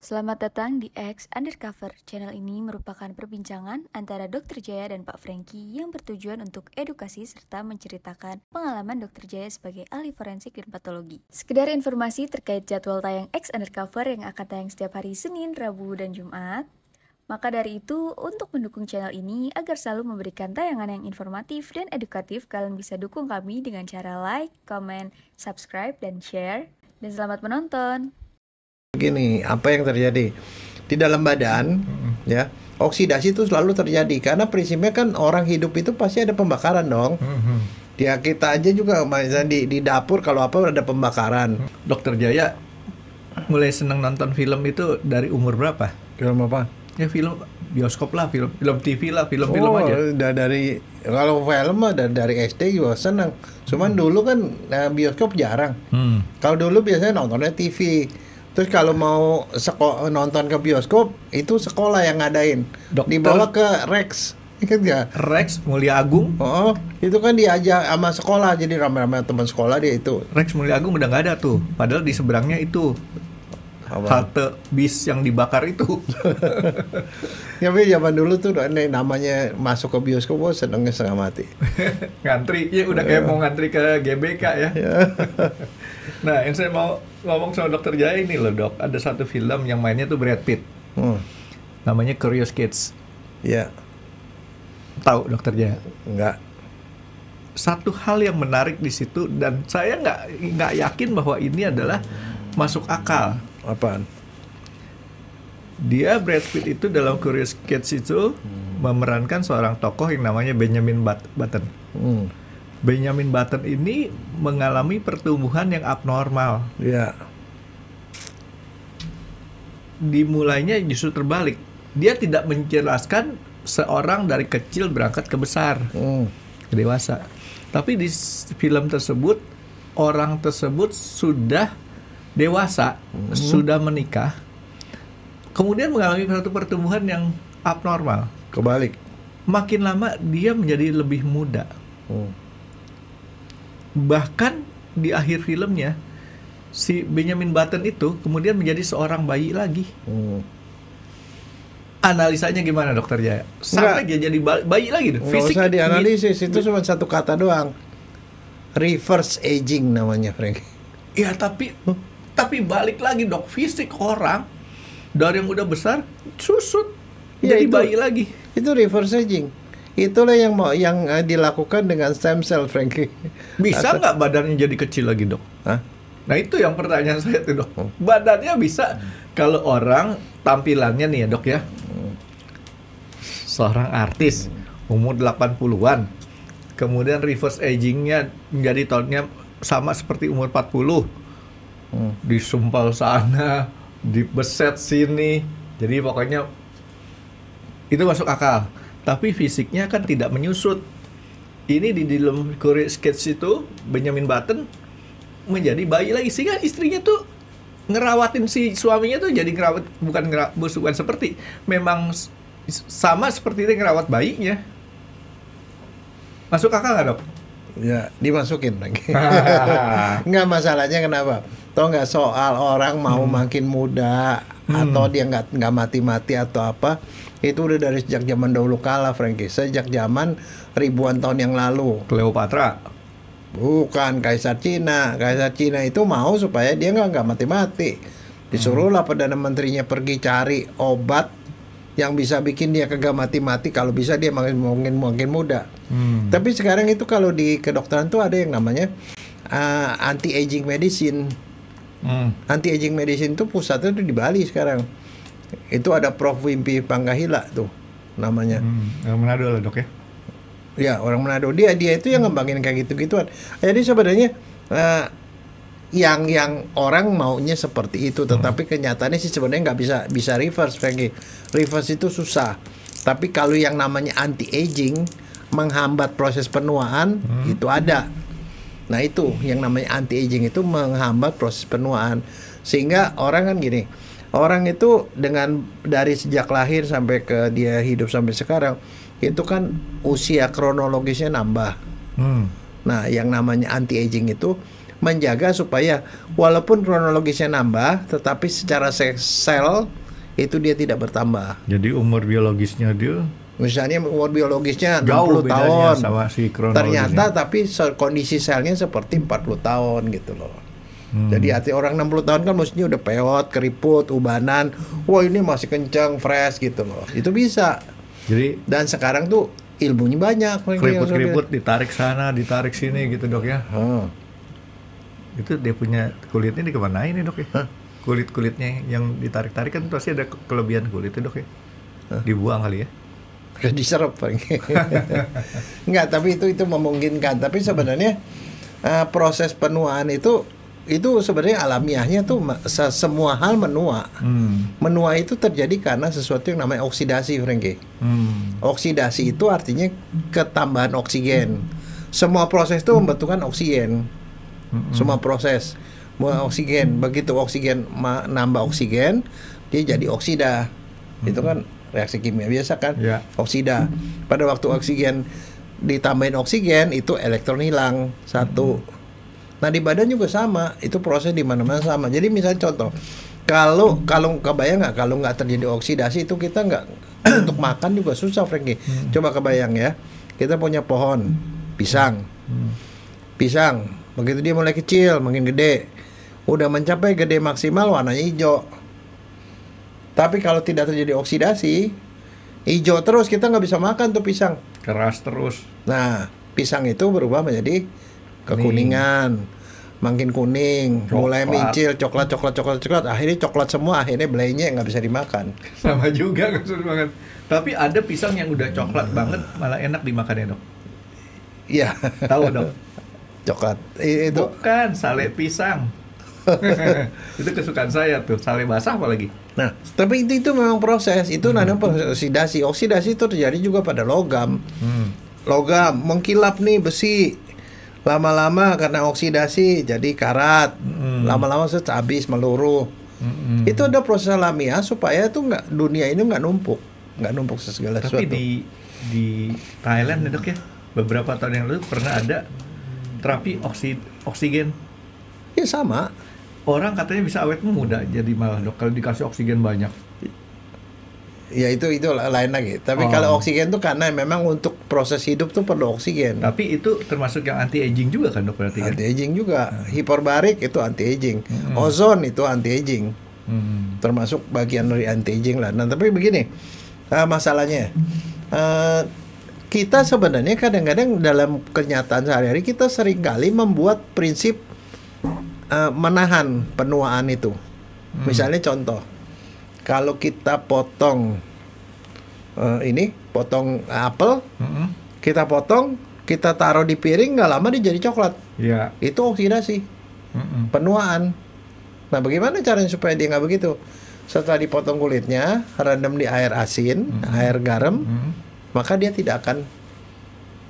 Selamat datang di X Undercover. Channel ini merupakan perbincangan antara Dr. Jaya dan Pak Franky yang bertujuan untuk edukasi serta menceritakan pengalaman Dr. Jaya sebagai ahli forensik dan patologi. Sekedar informasi terkait jadwal tayang X Undercover yang akan tayang setiap hari Senin, Rabu, dan Jumat. Maka dari itu, untuk mendukung channel ini agar selalu memberikan tayangan yang informatif dan edukatif, kalian bisa dukung kami dengan cara like, comment, subscribe, dan share. Dan selamat menonton! Begini, apa yang terjadi di dalam badan, ya, oksidasi itu selalu terjadi karena prinsipnya kan orang hidup itu pasti ada pembakaran dong. Ya kita aja juga misalnya di dapur kalau apa ada pembakaran. Dokter Jaya mulai senang nonton film itu dari umur berapa? Film apa? Ya film bioskop lah, film TV lah, film-film aja. Dari kalau film mah dari SD juga senang. Cuman dulu kan bioskop jarang. Kalau dulu biasanya nontonnya TV. Terus kalau mau nonton ke bioskop itu sekolah yang ngadain. Dibawa ke Rex, ingat nggak? Rex Mulia Agung. Oh, itu kan diajak sama sekolah, jadi ramai-ramai teman sekolah dia itu. Rex Mulia Agung udah nggak ada tuh. Padahal di seberangnya itu halte bis yang dibakar itu. Ya, tapi zaman dulu tuh namanya masuk ke bioskop, wah senengnya setengah mati. Ngantri, ya udah kayak mau ngantri ke GBK ya. Nah, yang saya mau ngomong sama Dokter Jaya ini loh dok, ada satu film yang mainnya tuh Brad Pitt, namanya Curious Kids. Ya. Tahu Dokter Jaya? Enggak. Satu hal yang menarik di situ dan saya nggak yakin bahwa ini adalah masuk akal. Apaan? Dia Brad Pitt itu dalam Curious Kids itu memerankan seorang tokoh yang namanya Benjamin Button. Benjamin Button ini mengalami pertumbuhan yang abnormal. Ya. Dimulainya justru terbalik. Dia tidak menjelaskan seorang dari kecil berangkat ke besar, ke dewasa. Tapi di film tersebut, orang tersebut sudah dewasa, sudah menikah, kemudian mengalami satu pertumbuhan yang abnormal. Kebalik. Makin lama dia menjadi lebih muda. Bahkan di akhir filmnya si Benjamin Button itu kemudian menjadi seorang bayi lagi. Analisanya gimana Dokter Jaya? Sampai dia jadi bayi lagi tuh. Fisik usah dianalisis, itu cuma satu kata doang. Reverse aging namanya, Frank. Ya tapi balik lagi dok, fisik orang dari yang udah besar susut ya, jadi itu, bayi lagi. Itu reverse aging. Itulah yang dilakukan dengan stem cell, Frankie. Bisa nggak badannya jadi kecil lagi, dok? Hah? Nah itu yang pertanyaan saya tuh, dok. Badannya bisa kalau orang tampilannya nih ya, dok ya. Seorang artis umur 80-an. Kemudian reverse agingnya menjadi tahunnya sama seperti umur 40. Disumpal sana, dibeset sini. Jadi pokoknya itu masuk akal. Tapi fisiknya kan tidak menyusut. Ini di dalam Curious Kids itu Benjamin Button menjadi bayi lagi, sehingga istrinya tuh ngerawatin si suaminya tuh jadi bukan seperti memang sama seperti dia ngerawat bayinya. Masuk akal nggak dok? Ya dimasukin lagi. Nggak, masalahnya kenapa? Tau nggak, soal orang mau makin muda atau dia nggak mati-mati atau apa, itu udah dari sejak zaman dahulu kala, Frankie. Sejak zaman ribuan tahun yang lalu. Cleopatra? Bukan, Kaisar Cina. Kaisar Cina itu mau supaya dia nggak mati-mati. Disuruhlah Perdana Menterinya pergi cari obat yang bisa bikin dia kagak mati-mati. Kalau bisa dia makin muda. Tapi sekarang itu kalau di kedokteran tuh ada yang namanya anti-aging medicine. Anti-aging medicine itu pusatnya tuh di Bali sekarang. Itu ada Prof. Wimpi Panggahila tuh namanya. Yang Manado lah dok ya? Ya, orang Manado. Dia itu yang ngembangin kayak gitu-gituan. Jadi sebenarnya yang orang maunya seperti itu, tetapi kenyataannya sih sebenarnya nggak bisa reverse, Frankie. Reverse itu susah. Tapi kalau yang namanya anti-aging menghambat proses penuaan, itu ada. Nah itu yang namanya anti-aging itu menghambat proses penuaan. Sehingga orang kan gini, orang itu dengan dari sejak lahir sampai ke dia hidup sampai sekarang, itu kan usia kronologisnya nambah. Nah yang namanya anti-aging itu menjaga supaya walaupun kronologisnya nambah, tetapi secara sel itu dia tidak bertambah. Jadi umur biologisnya dia Misalnya umur biologisnya jauh 60 bedanya tahun, sama si kronologisnya. ternyata tapi kondisi selnya seperti 40 tahun gitu loh. Jadi arti orang 60 tahun kan mestinya udah peot, keriput, ubanan. Wah ini masih kencang, fresh gitu loh. Itu bisa. Jadi Dan sekarang tuh ilmunya banyak. keriput-keriput ditarik sana, ditarik sini gitu dok ya. Itu dia punya kulitnya dikemanain nih dok ya? Kulit-kulitnya yang ditarik-tarik kan pasti ada kelebihan kulitnya dok ya? Dibuang kali ya? Diserap enggak, tapi itu memungkinkan. Tapi sebenarnya proses penuaan itu sebenarnya alamiahnya tuh semua hal menua. Menua itu terjadi karena sesuatu yang namanya oksidasi, Frankie. Oksidasi itu artinya ketambahan oksigen. Semua proses itu membutuhkan oksigen. Semua proses oksigen. Begitu oksigen nambah oksigen, dia jadi oksida. Itu kan reaksi kimia biasa kan, oksida. Pada waktu oksigen ditambahin oksigen, itu elektron hilang satu. Nah di badan juga sama, itu proses di mana-mana sama. Jadi misalnya contoh, kalau kebayang nggak kalau nggak terjadi oksidasi itu kita nggak untuk makan juga susah, Frankie. Coba kebayang ya, kita punya pohon pisang, begitu dia mulai kecil, makin gede, udah mencapai gede maksimal warnanya hijau. Tapi kalau tidak terjadi oksidasi, hijau terus, kita nggak bisa makan tuh pisang. Keras terus. Nah, pisang itu berubah menjadi kekuningan, makin kuning, mulai mincil, coklat, akhirnya coklat semua, akhirnya belainya nggak bisa dimakan. Sama juga nggak bisa dimakan. Tapi ada pisang yang udah coklat banget, malah enak dimakan ya dok? Iya. Tahu dok? Coklat. Itu. Bukan, sale pisang. Itu kesukaan saya tuh, sale basah apalagi. Nah, tapi itu memang proses, itu namanya proses oksidasi. Oksidasi itu terjadi juga pada logam. Logam mengkilap nih besi. Lama-lama karena oksidasi jadi karat. Lama-lama habis meluruh. Itu ada proses alamiah supaya itu dunia ini nggak numpuk segala sesuatu. Tapi di Thailand ya dok ya, beberapa tahun yang lalu pernah ada terapi oksigen. Ya sama. Orang katanya bisa awet muda jadi malah dok kalau dikasih oksigen banyak. Ya itu lain lagi. Tapi kalau oksigen tuh karena memang untuk proses hidup tuh perlu oksigen. Tapi itu termasuk yang anti aging juga kan dok berarti kan? Anti aging juga. Hiperbarik itu anti aging. Ozon itu anti aging. Termasuk bagian dari anti aging lah. Nah tapi begini masalahnya. Kita sebenarnya kadang-kadang dalam kenyataan sehari-hari kita seringkali membuat prinsip menahan penuaan itu. Misalnya contoh, kalau kita potong potong apel, kita potong, kita taruh di piring, nggak lama dia jadi coklat. Itu oksidasi, penuaan. Nah, bagaimana caranya supaya dia nggak begitu? Setelah dipotong kulitnya, rendam di air asin, air garam, maka dia tidak akan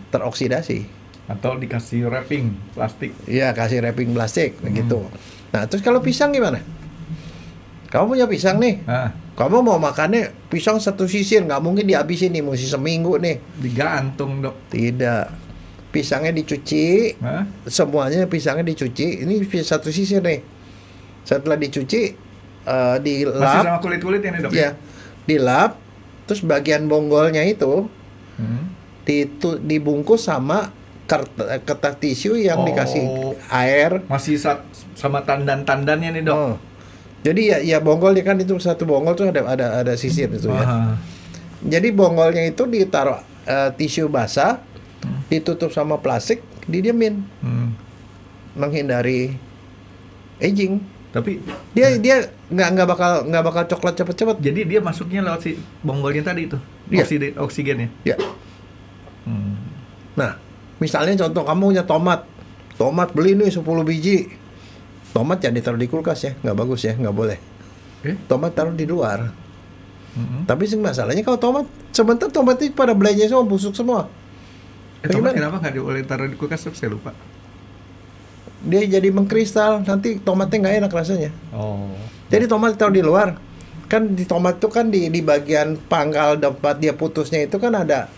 teroksidasi. Atau dikasih wrapping plastik. Iya, kasih wrapping plastik begitu. Nah, terus kalau pisang gimana? Kamu punya pisang nih. Kamu mau makannya pisang satu sisir, nggak mungkin dihabisin nih, mesti seminggu nih. Digantung dok. Tidak. Pisangnya dicuci. Semuanya pisangnya dicuci. Ini satu sisir nih. Setelah dicuci, dilap. Masih sama kulit-kulit ini dok? Iya. Dilap. Terus bagian bonggolnya itu dibungkus sama kertas tisu yang dikasih air. Masih sama tandan-tandannya nih dok. Jadi ya bonggolnya kan itu satu bonggol tuh ada sisir itu ya. Jadi bonggolnya itu ditaruh tisu basah, ditutup sama plastik, didiemin, menghindari aging. Tapi dia nggak bakal coklat cepet-cepet. Jadi dia masuknya lewat si bonggolnya tadi itu, oksigennya. Ya. Nah, misalnya contoh kamu punya tomat beli nih 10 biji. Tomat jangan ditaruh di kulkas ya, nggak bagus ya, nggak boleh. Tomat taruh di luar. Tapi masalahnya kalau tomat, sebentar tomat itu pada belainya semua busuk semua. Tomat kenapa nggak boleh taruh di kulkas? Saya lupa. Dia jadi mengkristal, nanti tomatnya nggak enak rasanya. Jadi tomat taruh di luar. Kan di tomat itu kan di bagian pangkal tempat dia putusnya itu kan ada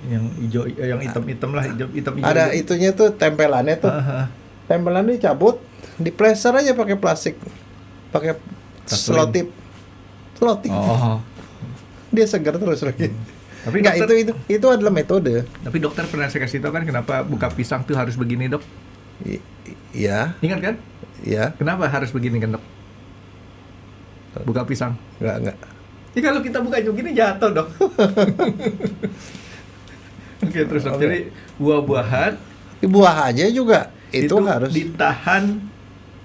yang hijau, yang hitam-hitam lah, hitam. Ada itunya tuh tempelannya tuh. Tempelan dicabut, diplester aja pakai plastik, pakai selotip. Oh. Dia segar terus lagi. Tapi Enggak, dokter, itu adalah metode. tapi dokter pernah saya kasih tahu kan kenapa buka pisang tuh harus begini, Dok? Iya, Ingat kan? iya. Kenapa harus begini kan, Dok? Buka pisang. Enggak. Ya kalau kita buka begini jatuh, Dok. Oke, terus Dok. Jadi buah-buahan Buah aja juga itu harus ditahan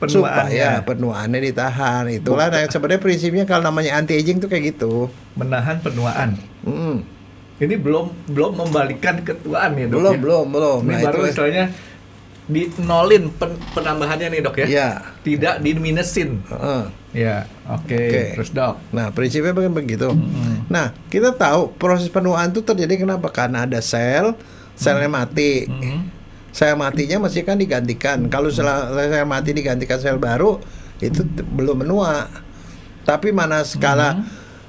supaya penuaannya. penuaannya ditahan. Itulah yang sebenarnya prinsipnya kalau namanya anti aging tuh kayak gitu. Menahan penuaan. Mm. Ini belum membalikan ketuaan ya, Dok. Belum. Ini Nah, baru itu istilahnya dinolin penambahannya nih, Dok ya. ya. Tidak diminusin. Heeh. Ya, oke. Oke. Terus, Dok. Nah, prinsipnya begitu. Nah, kita tahu proses penuaan itu terjadi kenapa? Karena ada selnya mati. Sel matinya mesti kan digantikan. Kalau sel mati digantikan sel baru, itu belum menua. Tapi mana skala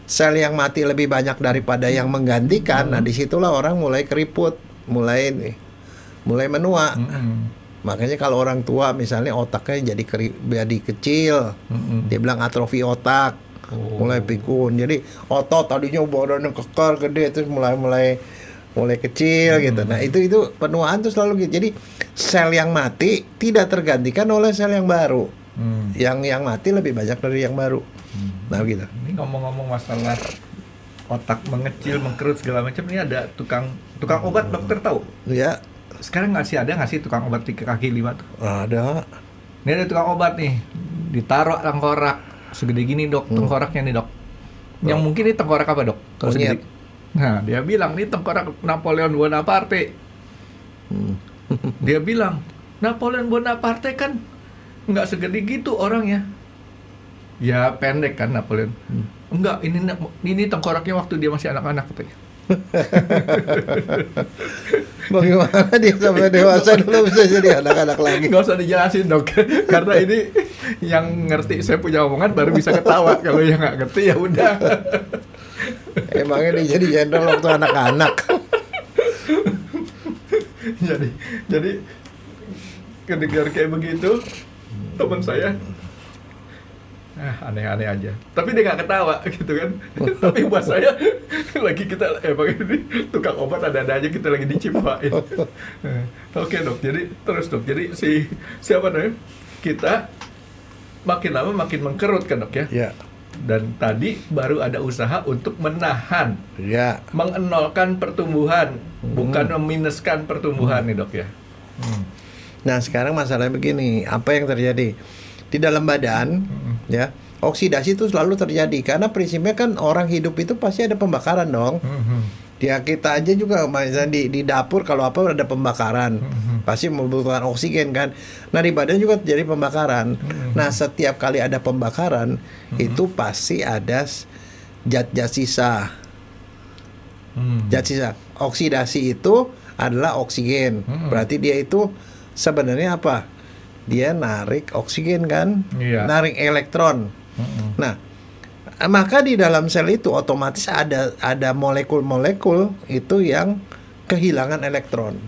sel yang mati lebih banyak daripada yang menggantikan, nah disitulah orang mulai keriput, mulai menua. Makanya kalau orang tua misalnya otaknya jadi kecil, dia bilang atrofi otak, mulai pikun. Jadi otot tadinya badannya kekar gede terus mulai kecil gitu. Nah itu penuaan tuh selalu gitu. Jadi sel yang mati tidak tergantikan oleh sel yang baru. Yang mati lebih banyak dari yang baru. Nah gitu. Ini ngomong-ngomong masalah otak mengecil, mengkerut segala macam, ini ada tukang obat, dokter tahu? Ya. Sekarang ada nggak sih tukang obat di kaki 5 tuh? Ada. Ini ada tukang obat nih, ditaruh tengkorak segede gini, Dok, tengkoraknya nih, Dok. Yang mungkin ini tengkorak apa, Dok? Kalau Monyet. segede. Nah, dia bilang ini tengkorak Napoleon Bonaparte. Dia bilang Napoleon Bonaparte kan nggak segede gitu orangnya. Ya pendek kan Napoleon. Enggak, ini tengkoraknya waktu dia masih anak-anak katanya. Bagaimana dia sampai dewasa dulu bisa jadi anak-anak lagi? Nggak usah dijelasin, Dok. Karena ini yang ngerti saya punya omongan baru bisa ketawa. Kalau yang nggak ngerti ya udah. Emangnya dia jadi jenderal waktu anak-anak? jadi kedengar kayak begitu, teman saya aneh-aneh aja. Tapi dia nggak ketawa gitu kan. Tapi buat saya lagi kita ini tukang obat ada-ada aja kita lagi dicipain. Oke, Dok. Jadi terus, Dok. Jadi siapa namanya? Kita makin lama makin mengkerut kan, Dok ya? Ya. Dan tadi baru ada usaha untuk menahan, Ya. mengenolkan pertumbuhan, bukan meminuskan pertumbuhan nih, Dok ya. Nah, sekarang masalahnya begini, apa yang terjadi di dalam badan, ya, oksidasi itu selalu terjadi karena prinsipnya kan orang hidup itu pasti ada pembakaran dong. Ya kita aja juga misalnya di dapur kalau apa ada pembakaran, pasti membutuhkan oksigen kan. Nah di badan juga terjadi pembakaran. Nah setiap kali ada pembakaran itu pasti ada zat-zat sisa. Zat sisa. Oksidasi itu adalah oksigen. Berarti dia itu sebenarnya apa? Dia narik oksigen kan, narik elektron. Nah, maka di dalam sel itu otomatis ada molekul-molekul itu yang kehilangan elektron.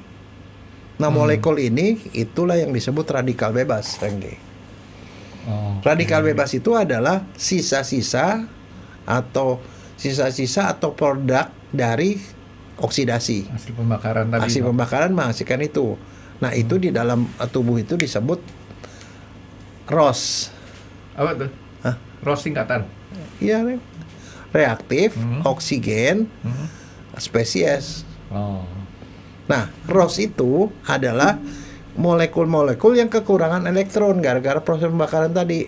Nah, molekul ini itulah yang disebut radikal bebas, Rengge. Radikal bebas itu adalah sisa-sisa atau produk dari oksidasi. Hasil pembakaran tadi. Hasil pembakaran menghasilkan itu. Nah, itu di dalam tubuh itu disebut ROS. Apa tuh? ROS singkatan. Iya, reaktif, oksigen, spesies. Nah, ROS itu adalah molekul-molekul yang kekurangan elektron gara-gara proses pembakaran tadi.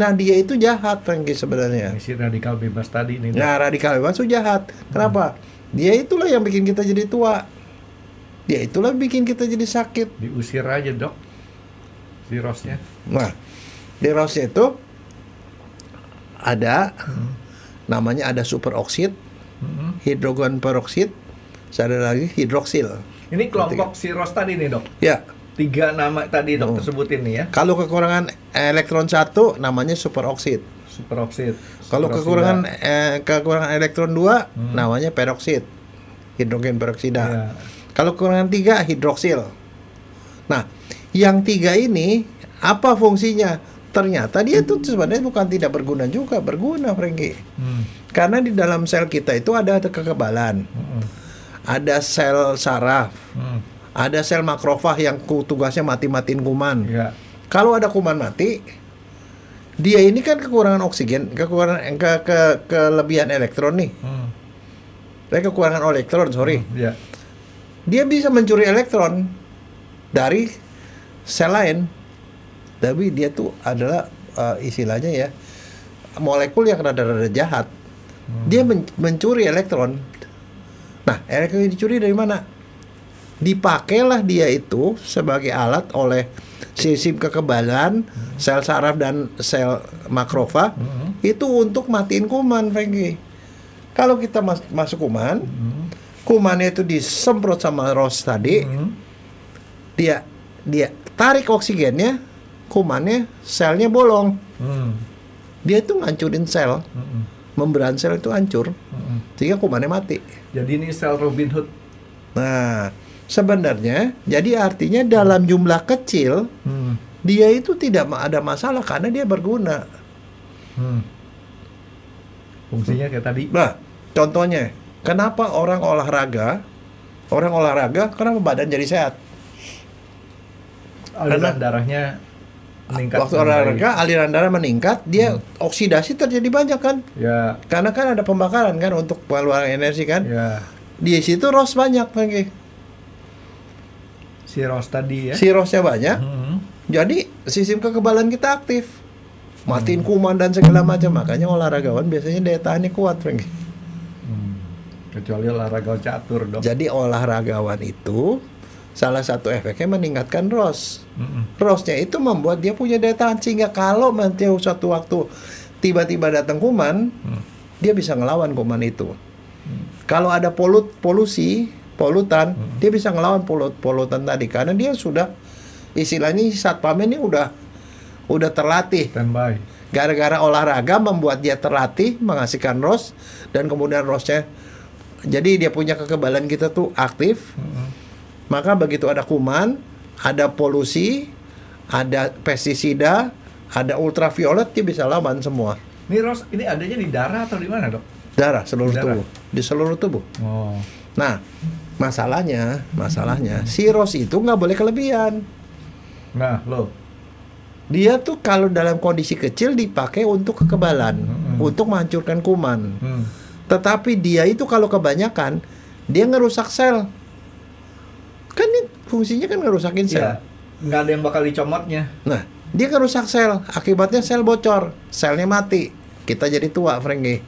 Nah, dia itu jahat, Franky, sebenarnya. Si radikal bebas tadi nih. Nah, radikal bebas itu jahat. Kenapa? Dia itulah yang bikin kita jadi tua. Dia itulah bikin kita jadi sakit. Diusir aja, Dok. Si ROS-nya. Nah, di ROS-nya itu ada namanya ada superoksid, hidrogen peroksid, ada lagi hidroksil. Ini kelompok si ROS tadi nih, Dok. Ya. 3 nama tadi Dok sebutin nih ya. Kalau kekurangan elektron 1 namanya superoksid. Superoksid. Kalau kekurangan elektron 2 namanya peroksid. Hidrogen peroksida. Ya. Kalau kekurangan 3 hidroksil. Nah, Yang 3 ini apa fungsinya? Ternyata dia tuh sebenarnya bukan tidak berguna juga, berguna, Frankie. Karena di dalam sel kita itu ada kekebalan, ada sel saraf, ada sel makrofag yang tugasnya mati-matiin kuman. Ya. Kalau ada kuman mati, dia ini kan kekurangan oksigen, kelebihan elektron nih. Kekurangan elektron, sorry. Ya. Dia bisa mencuri elektron dari sel lain. Tapi dia tuh adalah istilahnya ya molekul yang rada-rada jahat. Dia mencuri elektron. Nah, elektron yang dicuri dari mana? Dipakailah dia itu sebagai alat oleh sistem kekebalan sel saraf dan sel makrofag itu untuk matiin kuman, Frankie. Kalau kita masuk kuman, kumannya itu disemprot sama ROS tadi, dia tarik oksigennya, kumannya, selnya bolong. Dia itu ngancurin sel, membran sel itu hancur, sehingga kumannya mati. Jadi ini sel Robin Hood. Nah, sebenarnya, jadi artinya dalam jumlah kecil, dia itu tidak ada masalah karena dia berguna. Fungsinya kayak tadi. Nah, contohnya, kenapa orang olahraga, kenapa badan jadi sehat? Aliran darahnya meningkat. Waktu olahraga, aliran darah meningkat, dia oksidasi terjadi banyak kan? Ya. Karena kan ada pembakaran kan untuk pengeluaran energi kan? Ya. Di situ ROS banyak lagi. Si ROS tadi ya. Si ROS-nya banyak. Jadi sistem kekebalan kita aktif. Matiin kuman dan segala macam. Makanya olahragawan biasanya daya tahannya kuat, Frankie. Kecuali olahraga catur dong. Jadi olahragawan itu salah satu efeknya meningkatkan ROS. ROS-nya itu membuat dia punya daya tahan sehingga kalau nanti suatu waktu tiba-tiba datang kuman, dia bisa ngelawan kuman itu. Kalau ada polutan, dia bisa ngelawan polutan tadi karena dia sudah istilahnya satpamnya ini udah terlatih. Standby. Gara-gara olahraga membuat dia terlatih menghasilkan ROS dan kemudian ROS-nya jadi dia punya kekebalan kita tuh aktif. Maka begitu ada kuman, ada polusi, ada pestisida, ada ultraviolet, dia bisa lawan semua. Ini ROS ini adanya di darah atau di mana, Dok? Darah seluruh tubuh, di seluruh tubuh. Oh. Nah, masalahnya si ROS itu nggak boleh kelebihan. Nah, loh. Dia tuh kalau dalam kondisi kecil dipakai untuk kekebalan, untuk menghancurkan kuman. Tetapi dia itu kalau kebanyakan, dia ngerusak sel. Kan ini fungsinya kan ngerusakin sel. Ya, nggak ada yang bakal dicomotnya. Nah, dia ngerusak sel. Akibatnya sel bocor, selnya mati. Kita jadi tua, Frankie.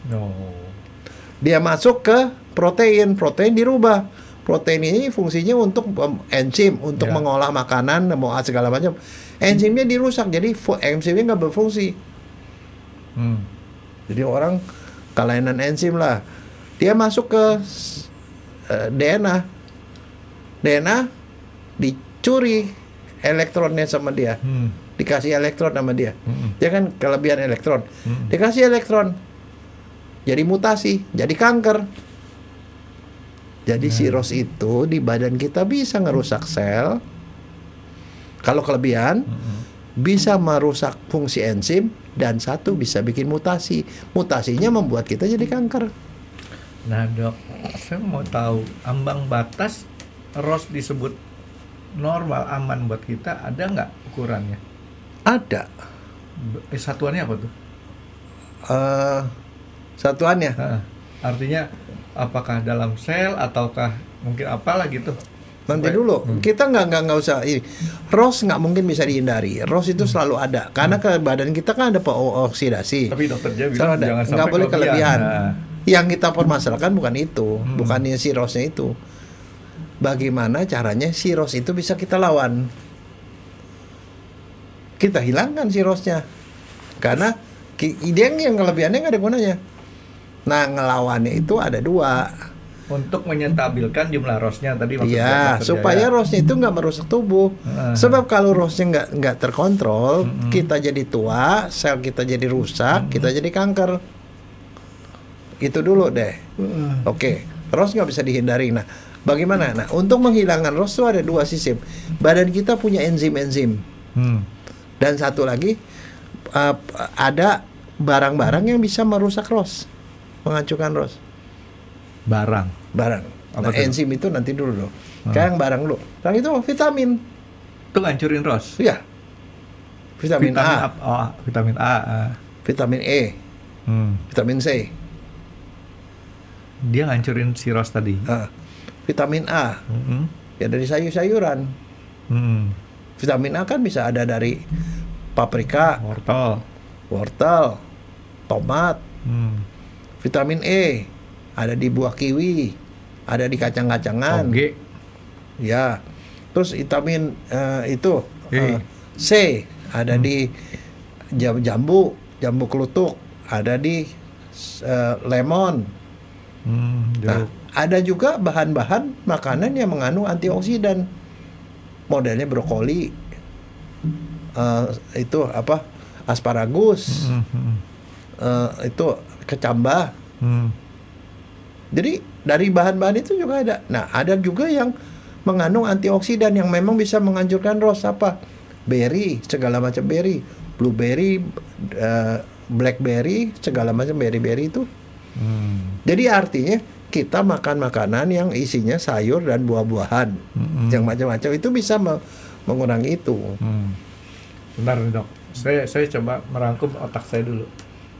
No. Dia masuk ke protein dirubah. Protein ini fungsinya untuk enzim, untuk mengolah makanan, mau segala macam. Enzimnya dirusak, jadi enzimnya nggak berfungsi. Jadi orang kelainan enzim lah. Dia masuk ke DNA dicuri elektronnya sama dia. Dikasih elektron sama dia. Dia kan kelebihan elektron. Dikasih elektron. Jadi mutasi, jadi kanker. Jadi si ROS itu di badan kita bisa ngerusak sel. Kalau kelebihan, bisa merusak fungsi enzim dan satu bisa bikin mutasi. Mutasinya membuat kita jadi kanker. Nah, Dok, saya mau tahu ambang batas ROS disebut normal aman buat kita ada nggak ukurannya? Ada. Satuannya apa tuh? Satuannya. Artinya apakah dalam sel ataukah mungkin apalah gitu? Nanti dulu, kita nggak usah ini. ROS nggak mungkin bisa dihindari. ROS itu selalu ada, karena ke badan kita kan ada oksidasi. Tapi dokter Jaya bilang jangan sampai nggak boleh kelebihan. Nah. Yang kita permasalahkan bukan itu, bukannya si ROS-nya itu. Bagaimana caranya si ROS itu bisa kita lawan? Kita hilangkan si ROS-nya, karena dia yang kelebihannya nggak ada gunanya. Nah, ngelawannya itu ada dua. Untuk menyentabilkan jumlah ROS-nya tadi maksudnya. Iya, supaya ROS-nya itu nggak merusak tubuh. Sebab kalau ROS-nya nggak terkontrol, kita jadi tua, sel kita jadi rusak, kita jadi kanker. Itu dulu deh. Oke, ROS nggak bisa dihindari. Nah, Bagaimana? Nah, untuk menghilangkan ROS itu ada dua sistem. Badan kita punya enzim-enzim. Dan satu lagi ada barang-barang yang bisa merusak ROS, menghancurkan ROS. Barang. Nah, enzim itu nanti dulu loh. Sekarang barang dulu. Yang itu vitamin. Itu ngancurin ROS. Iya. Vitamin A. Vitamin A. Vitamin E. Vitamin C. Dia ngancurin si ROS tadi. Vitamin A. Ya dari sayur-sayuran. Vitamin A kan bisa ada dari paprika, wortel, tomat. Vitamin E ada di buah kiwi, ada di kacang-kacangan. Oke. Ya. Terus vitamin C ada di jambu kelutuk, ada di lemon. Nah, ada juga bahan-bahan makanan yang mengandung antioksidan. Modelnya brokoli, itu apa? Asparagus, itu kecambah. Jadi dari bahan-bahan itu juga ada. Nah, ada juga yang mengandung antioksidan yang memang bisa menghancurkan ROS, apa? Berry, segala macam berry, blueberry, blackberry, segala macam berry-berry itu. Jadi artinya kita makan makanan yang isinya sayur dan buah-buahan, yang macam-macam itu bisa mengurangi itu. Benar nih, Dok. Saya coba merangkum otak saya dulu.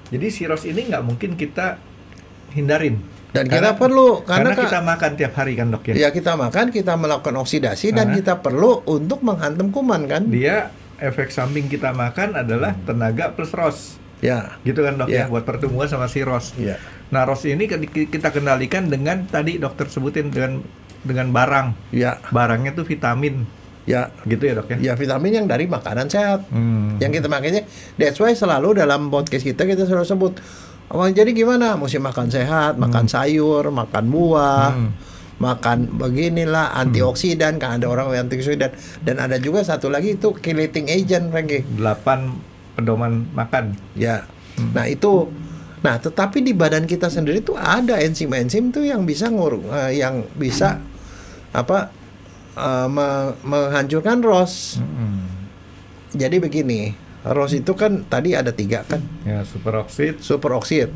Jadi si ROS ini nggak mungkin kita hindarin. Dan kita perlu karena kita makan tiap hari kan, Dok ya. Ya, kita makan, kita melakukan oksidasi dan kita perlu untuk menghantam kuman kan. Dia efek samping kita makan adalah tenaga plus ROS. Ya. Gitu kan, Dok ya, buat pertumbuhan sama si ROS. Ya. Nah, ROS ini kita kendalikan dengan tadi dokter sebutin dengan barang. Ya. Barangnya tuh vitamin. Ya, gitu ya, Dok ya. Ya, vitamin yang dari makanan sehat. Yang kita makanya that's why selalu dalam podcast kita selalu sebut, jadi gimana? Mesti makan sehat, makan sayur, makan buah, makan beginilah, antioksidan, kan ada orang yang antioksidan. Dan ada juga satu lagi itu chelating agent, Franky. 8 pedoman makan. Ya. Nah, itu. Nah, tetapi di badan kita sendiri tuh ada enzim-enzim tuh yang bisa yang bisa menghancurkan ROS. Jadi begini, ROS itu kan tadi ada 3 kan? Ya, superoksid.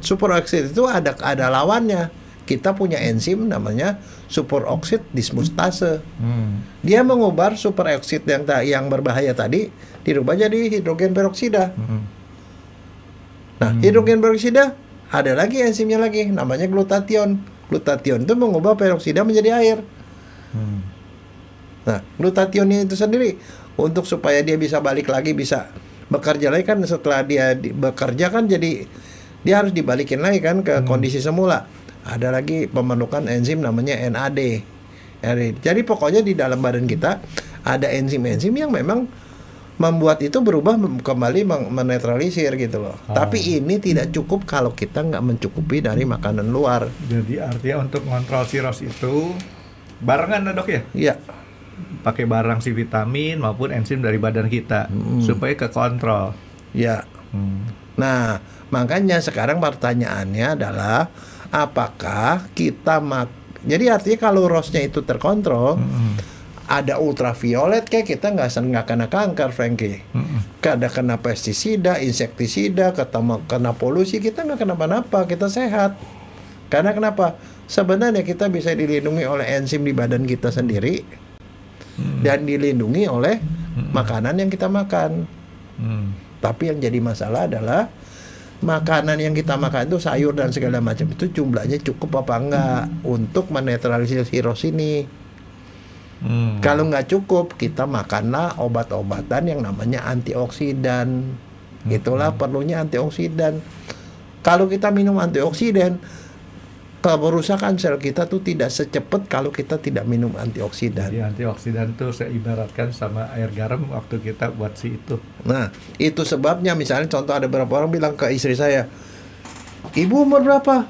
Superoksid itu ada lawannya. Kita punya enzim namanya superoksid dismutase. Dia mengubah superoksid yang berbahaya tadi dirubah jadi hidrogen peroksida. Nah, hidrogen peroksida ada lagi enzimnya lagi namanya glutathione. Glutathione itu mengubah peroksida menjadi air. Nah, glutathione itu sendiri untuk supaya dia bisa balik lagi, bisa bekerja lagi kan, setelah dia bekerja kan jadi dia harus dibalikin lagi kan ke kondisi semula. Ada lagi pembentukan enzim namanya NAD. Jadi pokoknya di dalam badan kita ada enzim-enzim yang memang membuat itu berubah kembali menetralisir gitu loh. Tapi ini tidak cukup kalau kita nggak mencukupi dari makanan luar. Jadi artinya untuk kontrol si ROS itu barengan, Dok ya? Iya. Pakai barang si vitamin maupun enzim dari badan kita supaya kekontrol. Ya. Nah, makanya sekarang pertanyaannya adalah apakah kita jadi artinya kalau ROS-nya itu terkontrol, ada ultraviolet kayak kita nggak kena kanker, Franky. Kada kena pestisida, insektisida, kena polusi, kita nggak kenapa-napa, kita sehat. Karena kenapa? Sebenarnya kita bisa dilindungi oleh enzim di badan kita sendiri. Dan dilindungi oleh makanan yang kita makan. Tapi yang jadi masalah adalah makanan yang kita makan itu sayur dan segala macam itu jumlahnya cukup apa enggak untuk menetralisir ROS ini. Kalau nggak cukup, kita makanlah obat-obatan yang namanya antioksidan. Itulah perlunya antioksidan. Kalau kita minum antioksidan, kerusakan sel kita tuh tidak secepat kalau kita tidak minum antioksidan. Jadi antioksidan tuh saya ibaratkan sama air garam waktu kita buat si itu. Nah, itu sebabnya misalnya contoh ada beberapa orang bilang ke istri saya, "Ibu umur berapa?"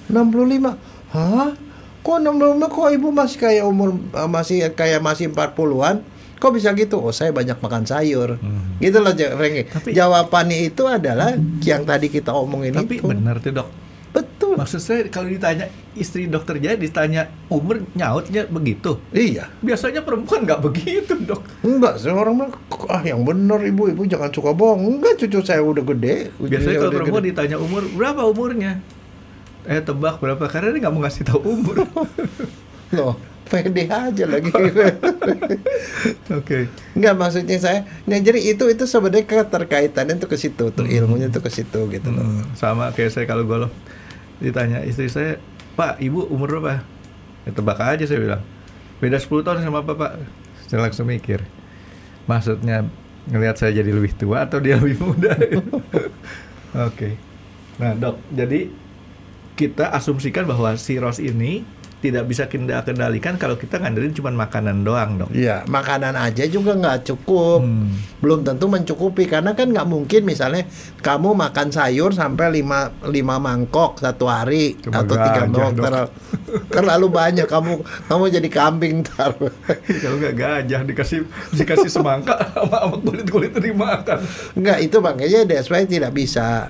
65. "Hah? Kok 65? Kok ibu masih kayak masih 40-an? Kok bisa gitu?" "Oh, saya banyak makan sayur." Gitu loh, Franky. Jawabannya itu adalah yang tadi kita omongin tapi itu. Tapi benar tuh, Dok. Betul. Maksud saya kalau ditanya istri dokter Jaya ditanya umur nyautnya begitu. Iya. Biasanya perempuan nggak begitu, Dok. Enggak, seorang bilang, yang bener ibu jangan suka bohong. Enggak, cucu saya udah gede. Biasanya kalau perempuan ditanya umur, berapa umurnya? Tebak berapa, karena dia nggak mau ngasih tahu umur. Loh, pede aja lagi. Oke. Enggak, maksudnya saya, nah jadi itu sebenarnya keterkaitannya tuh ke situ, tuh ilmunya tuh ke situ gitu loh. Sama kayak saya kalau golf ditanya istri saya, Pak, ibu umur berapa? Tebak aja saya bilang. Beda 10 tahun sama Bapak. Saya langsung mikir, maksudnya ngelihat saya jadi lebih tua atau dia lebih muda? Oke. Nah, Dok, jadi kita asumsikan bahwa cirrhosis ini tidak bisa kita kendalikan kalau kita ngandelin cuma makanan doang, Dok. Iya, makanan aja juga nggak cukup. Belum tentu mencukupi, karena kan nggak mungkin misalnya kamu makan sayur sampai 5 mangkok satu hari. Cuma atau 3 mangkok. Terlalu banyak, kamu jadi kambing ntar. Kalau nggak gajah dikasih semangka sama kulit dimakan. Enggak, itu makanya that's why tidak bisa.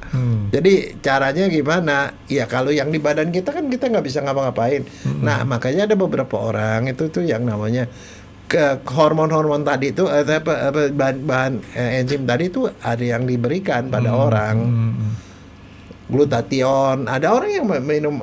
Jadi caranya gimana? Ya kalau yang di badan kita kan kita nggak bisa ngapa-ngapain. Nah, makanya ada beberapa orang itu tuh yang namanya hormon-hormon tadi itu bahan enzim tadi itu ada yang diberikan pada orang. Glutathione, ada orang yang minum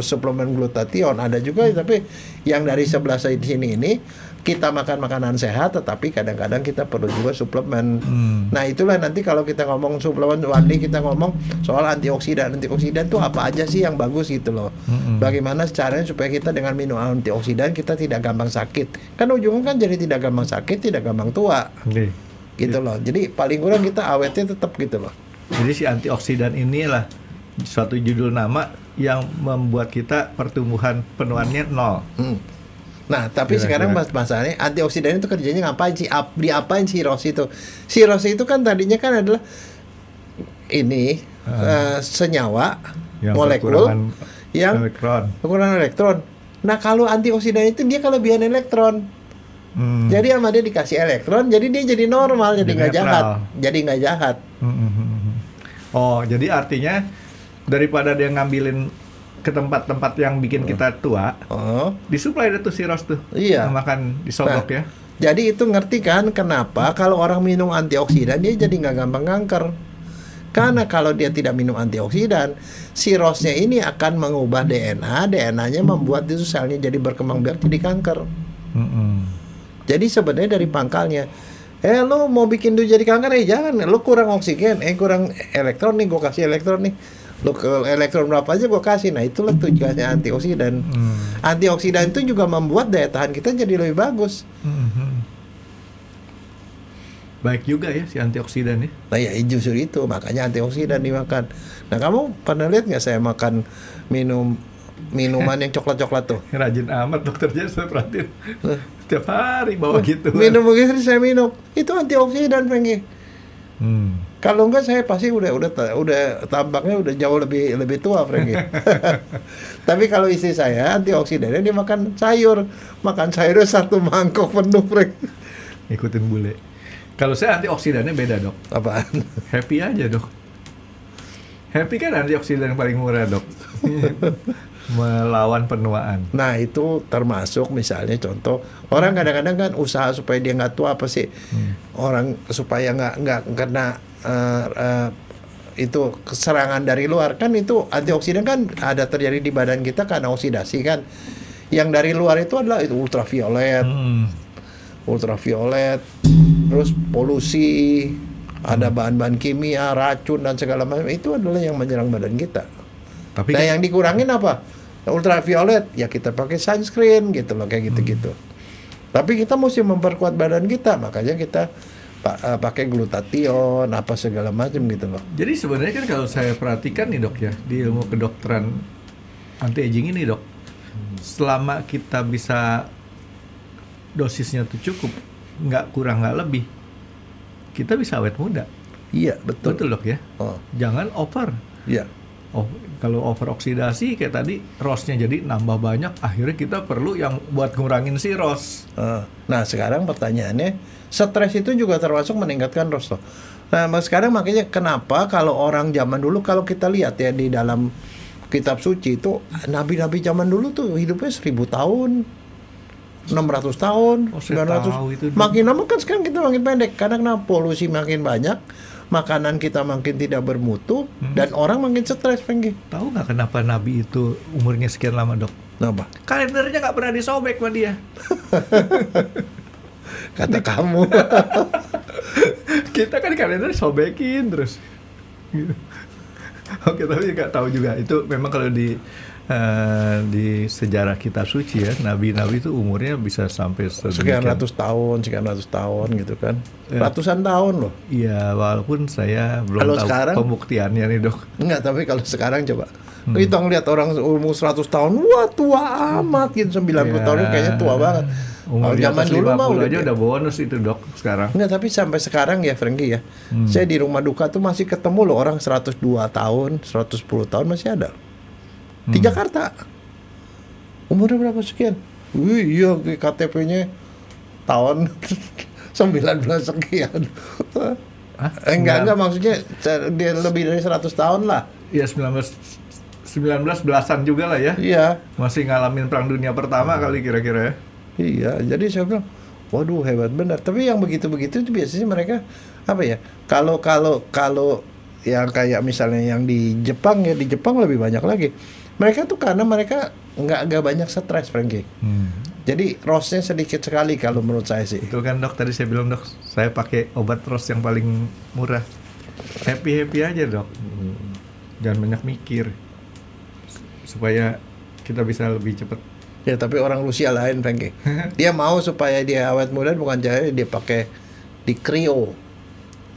suplemen glutathione, ada juga, tapi yang dari sebelah sini ini kita makan makanan sehat, tetapi kadang-kadang kita perlu juga suplemen. Nah, itulah nanti kalau kita ngomong suplemen, Wandi, kita ngomong soal antioksidan itu apa aja sih yang bagus gitu loh. Bagaimana caranya supaya kita dengan minum antioksidan kita tidak gampang sakit. Kan ujungnya kan jadi tidak gampang sakit, tidak gampang tua. Gitu loh. Jadi paling kurang kita awetnya tetap gitu loh. Jadi si antioksidan inilah suatu judul nama yang membuat kita pertumbuhan penuhannya 0. Nah, tapi sekarang masalahnya antioksidan itu kerjanya ngapain sih? Diapain cirrhosis itu? Cirrhosis itu kan tadinya kan adalah ini senyawa yang molekul yang kekurangan elektron. Nah, kalau antioksidan itu dia kelebihan elektron. Jadi sama dia dikasih elektron, jadi dia jadi normal, jadi nggak jahat. Oh, jadi artinya daripada dia ngambilin ke tempat-tempat yang bikin kita tua, disuplai deh tuh cirrhosis tuh. Iya. Makan disogok ya. Jadi itu ngerti kan kenapa kalau orang minum antioksidan dia jadi nggak gampang kanker. Karena kalau dia tidak minum antioksidan, cirrhosnya ini akan mengubah DNA-nya membuat itu selnya jadi berkembang biak jadi kanker. Jadi sebenarnya dari pangkalnya, lo mau bikin itu jadi kanker, jangan, lo kurang oksigen, kurang elektron nih, gue kasih elektron nih, lo ke elektron berapa aja gue kasih. Nah, itulah tujuannya antioksidan. Antioksidan itu juga membuat daya tahan kita jadi lebih bagus. Baik juga ya si antioksidan ya. Nah ya justru itu makanya antioksidan dimakan. Nah, kamu pernah lihat nggak saya makan minuman yang coklat-coklat tuh? Rajin amat dokternya, saya perhatiin. Setiap hari bawa gitu. Minum begitu saya minum. Itu antioksidan, Franky. Kalau enggak saya pasti udah tampaknya udah jauh lebih tua, Franky. Tapi kalau istri saya antioksidannya dia makan sayur. Makan sayurnya 1 mangkok penuh, Franky. Ikutin bule. Kalau saya antioksidannya beda, Dok. Apaan? Happy aja, Dok. Happy kan antioksidan yang paling murah, Dok. Melawan penuaan. Nah, itu termasuk misalnya contoh orang kadang-kadang kan usaha supaya dia nggak tua apa sih? Orang supaya nggak kena itu serangan dari luar, kan itu antioksidan kan ada terjadi di badan kita karena oksidasi kan. Yang dari luar itu adalah itu ultraviolet, terus polusi, ada bahan-bahan kimia, racun dan segala macam, itu adalah yang menyerang badan kita. Tapi nah, yang dikurangin apa? Ultraviolet, ya kita pakai sunscreen gitu loh, kayak gitu-gitu. Tapi kita mesti memperkuat badan kita, makanya kita pakai glutathione apa segala macam gitu loh. Jadi sebenarnya kan kalau saya perhatikan nih, Dok, ya, di ilmu kedokteran anti aging ini, Dok, selama kita bisa dosisnya tuh cukup, nggak kurang nggak lebih, kita bisa awet muda. Iya, betul. Betul, Dok, ya. Jangan over. Iya. Kalau over oksidasi kayak tadi, ROS-nya jadi nambah banyak, akhirnya kita perlu yang buat ngurangin si ROS. Nah, sekarang pertanyaannya, stres itu juga termasuk meningkatkan ROS loh. Nah, sekarang makanya kenapa kalau orang zaman dulu, kalau kita lihat ya di dalam kitab suci itu nabi-nabi zaman dulu tuh hidupnya 1000 tahun, 600 tahun, Oh, saya 900. tahu itu. Makin lama kan sekarang kita makin pendek karena kenapa? Polusi makin banyak, makanan kita makin tidak bermutu, dan orang makin stres, Franky. Tahu nggak kenapa Nabi itu umurnya sekian lama, Dok? Kenapa? Kalendernya nggak pernah disobek sama dia. Kata kamu. Kita kan kalender sobekin terus. Gitu. Oke, tapi nggak tahu juga. Itu memang kalau di sejarah kitab suci ya, nabi-nabi itu umurnya bisa sampai sekian ratus tahun gitu kan. Ratusan tahun loh. Iya, walaupun saya belum Kalau tahu sekarang, pembuktiannya nih, Dok. Enggak, tapi kalau sekarang coba kita ngeliat orang umur 100 tahun, wah tua amat gitu, 90 tahun kayaknya tua banget. Umur Kalau zaman dulu mah aja udah bonus itu, Dok, sekarang. Enggak, tapi sampai sekarang ya, Franky ya. Saya di rumah duka tuh masih ketemu loh orang 102 tahun, 110 tahun masih ada. Di Jakarta. Umurnya berapa sekian? Wih, iya KTP-nya tahun 19 sekian. Enggak, maksudnya dia lebih dari 100 tahun lah. Ya 19 belasan juga lah ya. Iya. Masih ngalamin perang dunia pertama kali kira-kira ya. Iya, jadi saya bilang, waduh hebat benar. Tapi yang begitu-begitu itu biasanya mereka apa ya? Kalau yang kayak misalnya yang di Jepang ya, di Jepang lebih banyak lagi. Mereka tuh karena mereka nggak banyak stres, Franky. Jadi rosnya sedikit sekali kalau menurut saya sih. Itu kan, Dok, tadi saya bilang, Dok, saya pakai obat ros yang paling murah. Happy aja, Dok. Jangan banyak mikir. Supaya kita bisa lebih cepat. Ya, tapi orang Rusia lain, Franky. Dia mau supaya dia awet muda, bukan caranya dia pakai di cryo.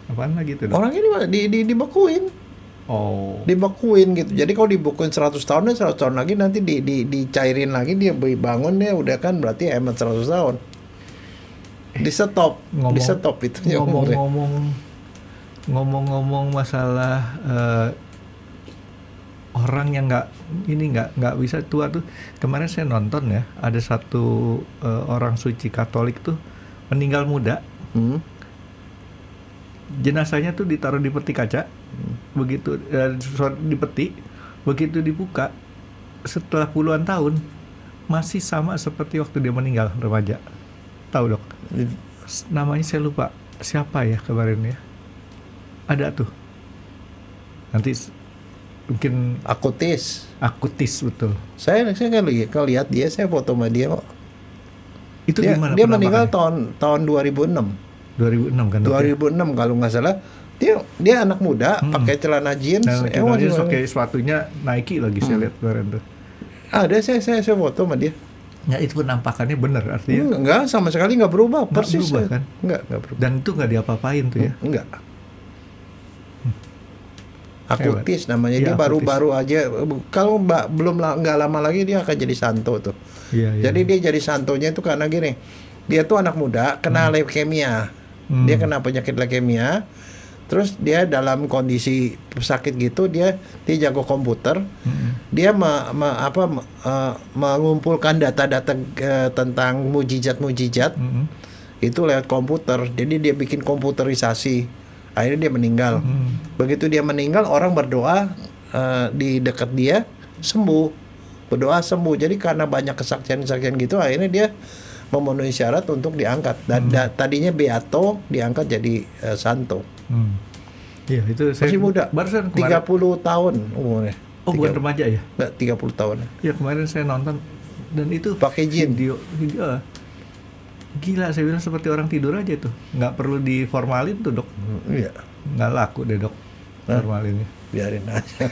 Apaan lagi itu, Dok? Orang ini dibekuin. Oh. Dibekuin gitu. Jadi kalau dibekuin 100 tahun, 100 tahun lagi nanti dicairin lagi, dia bangun, dia udah kan berarti hemat 100 tahun. Di stop itu. Ngomong-ngomong masalah orang yang nggak bisa tua tuh, kemarin saya nonton ya, ada satu orang suci Katolik tuh meninggal muda. Jenazahnya tuh ditaruh di peti kaca, begitu di peti, begitu dibuka setelah puluhan tahun masih sama seperti waktu dia meninggal, remaja. Tahu, Dok? Namanya saya lupa siapa ya kemarin ya. Ada tuh. Nanti mungkin Akutis, betul. Saya kalau lihat dia, saya foto sama dia kok. Itu Dia gimana? Dia meninggal tahun 2006. 2006 kan? 2006 kalau nggak salah. Dia anak muda, pakai celana jeans. Jeans pakai sepatunya Nike lagi, saya lihat kemarin tuh. Ada saya foto sama dia. Ya, itu penampakannya benar artinya. Enggak, sama sekali nggak berubah, persis. Berubah, kan? Enggak berubah. Dan itu nggak diapa-apain tuh ya? Enggak. Akutis namanya, Ya, dia baru-baru aja. Kalau nggak lama lagi dia akan jadi santo tuh. Iya. Jadi dia jadi santonya itu karena gini, dia tuh anak muda kena leukemia. Dia kena penyakit leukemia. Terus dia dalam kondisi sakit gitu, dia jago komputer. Dia mengumpulkan data-data tentang mujizat-mujizat itu lewat komputer. Jadi dia bikin komputerisasi. Akhirnya dia meninggal. Begitu dia meninggal, orang berdoa di dekat dia, sembuh. Berdoa sembuh. Jadi karena banyak kesaksian-kesaksian gitu, akhirnya dia memenuhi syarat untuk diangkat. Dan tadinya beato, diangkat jadi santo. Iya, itu saya masih muda. Barusan 30 tahun umurnya. Oh, bukan remaja ya? Enggak, 30 tahun. Ya, kemarin saya nonton dan itu pakai jin. Video. Gila, saya bilang seperti orang tidur aja tuh. Nggak perlu diformalin tuh, Dok. Iya. Nggak laku deh, Dok, formalinnya. Biarin aja.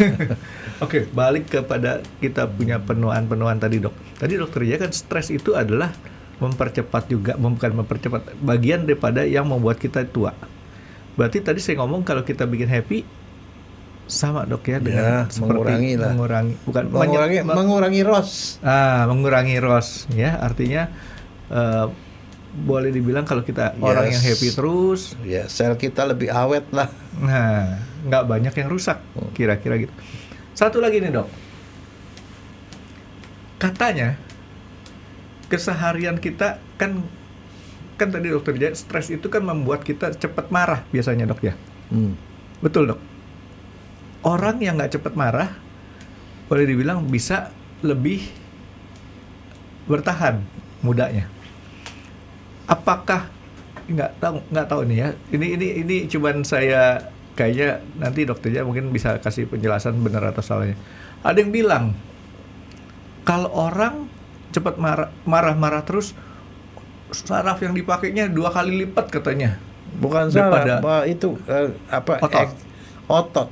Oke, balik kepada kita punya penuaan tadi, Dok. Tadi Dokter Jaya kan stres itu adalah mempercepat juga, bukan mempercepat, bagian daripada yang membuat kita tua. Berarti tadi saya ngomong kalau kita bikin happy, sama, Dok, ya, dengan mengurangi lah. Mengurangi ROS. Mengurangi ROS, ya, artinya boleh dibilang kalau kita orang yang happy terus, ya, sel kita lebih awet lah. Nah, nggak banyak yang rusak, kira-kira gitu. Satu lagi nih, Dok, katanya keseharian kita kan tadi Dokter Jaya, stres itu kan membuat kita cepat marah biasanya, Dok, ya. Betul, Dok. Orang yang nggak cepat marah boleh dibilang bisa lebih bertahan mudanya. Apakah nggak tahu nih ya. Ini cuman saya kayaknya nanti dokternya mungkin bisa kasih penjelasan benar atau salahnya. Ada yang bilang kalau orang cepat marah terus, saraf yang dipakainya 2 kali lipat katanya. Bukan salah, itu otot.